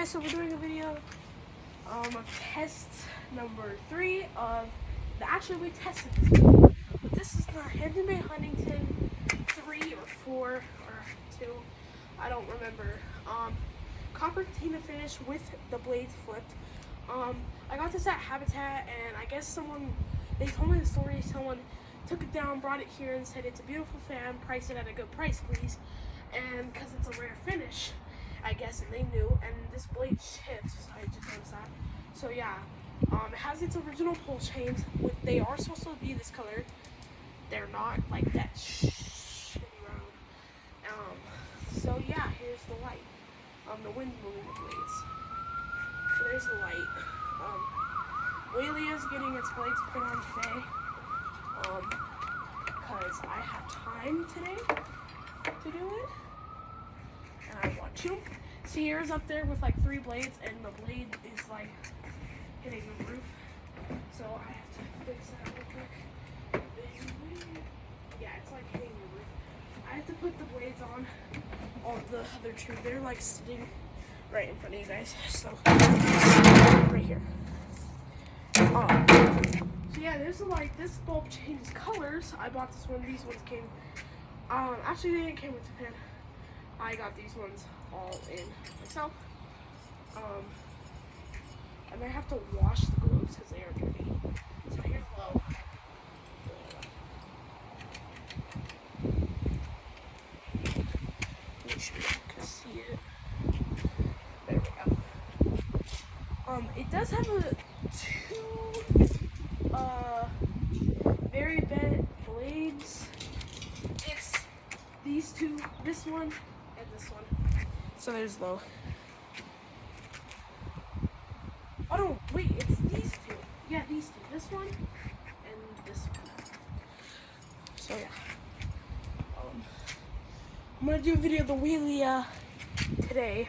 guys, so we're doing a video of test number 3 of actually we tested this one, but this is the Hampton Huntington 3 or 4 or 2, I don't remember. Copper patina finish with the blades flipped. I got this at Habitat, and I guess they told me the story, someone took it down, brought it here and said it's a beautiful fan, price it at a good price please, and because it's a rare finish, I guess, and they knew, and this blade chipped, so I just noticed that. So yeah, it has its original pull chains, they are supposed to be this color, they're not like that shitty round. So yeah, here's the light. The wind's moving the blades. So there's the light. Whaley's getting its blades put on today, because I have time today to do it, and I want to. Sierra's up there with like 3 blades, and the blade is like hitting the roof, so I have to fix that real quick. Yeah, it's like hitting the roof. I have to put the blades on the other 2. They're like sitting right in front of you guys, so right here. So yeah, there's like this bulb changes colors. I bought this one. These ones came. Actually, they didn't came with the fan. I got these ones all in myself. I might have to wash the gloves because they are dirty. So here's low. Make sure you can see it. There we go. It does have a 2 very bent blades. It's these 2, this one and this one. So there's low. Oh no, wait, it's these 2. Yeah, these 2. This one and this one. So yeah. I'm gonna do a video of the wheelie today.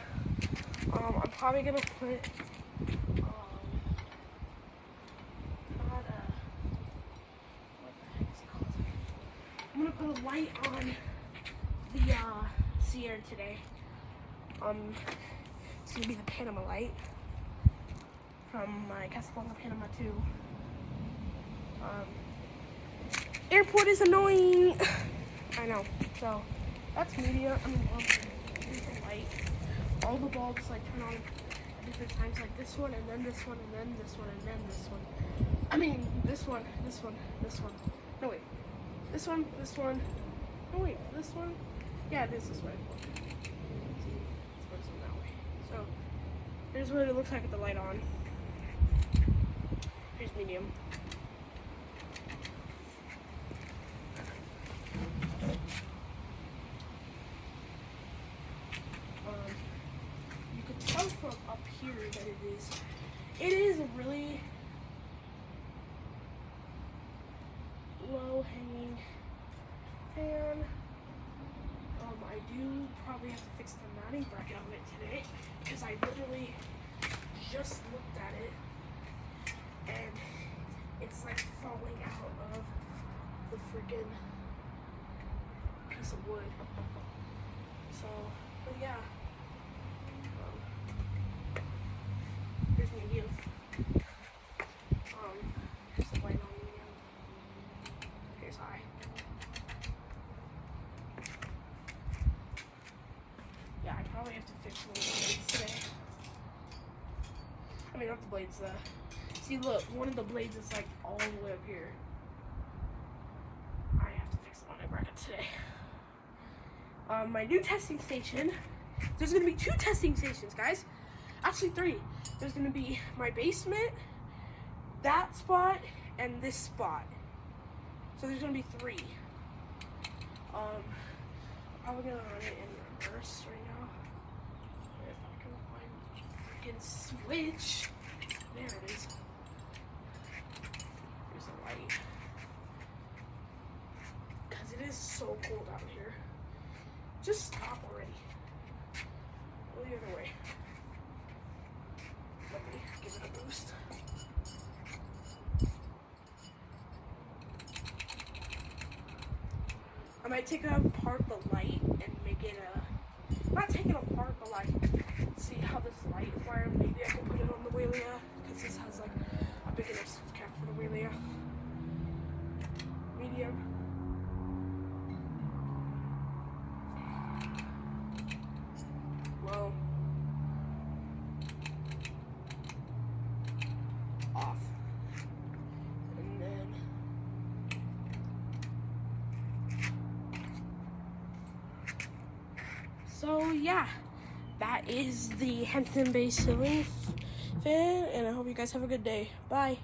I'm probably gonna put I'm gonna put a light on the Sierra today. It's gonna be the Panama light from my Casablanca Panama 2. Airport is annoying. I know. So that's media. Here's the light. All the bulbs like turn on at different times, like this one, and then this one, and then this one, and then this one. I mean, this one, this one, this one. No wait. This one, this one. Oh wait, this one? Yeah, it is this way. See, it's this one that way. So, here's what it looks like with the light on. Here's medium. You can tell from up here that it is a really low hanging fan. I do probably have to fix the mounting bracket of it today because I literally just looked at it and it's like falling out of the freaking piece of wood. So, but yeah. Here's medium. Here's the light on medium. Here's high. Yeah, I probably have to fix one of the blades today. I mean, not the blades, see look, one of the blades is like all the way up here. I have to fix the mounting bracket today. My new testing station, there's gonna be 2 testing stations, guys. Actually 3. There's gonna be my basement, that spot, and this spot. So there's gonna be 3. I'm probably gonna run it in reverse right now. If I can find the freaking switch. There it is. Here's the light. Because it is so cold out here. Just stop already. Go the other way. Let me give it a boost. I might take apart the light and make it not take it apart, but like let's see how this light is wired. Maybe I can put it on the Walia because this has like a big enough switch cap for the Walia. Medium. Low. Off. And then so yeah, that is the Hampton based ceiling fan, and I hope you guys have a good day. Bye.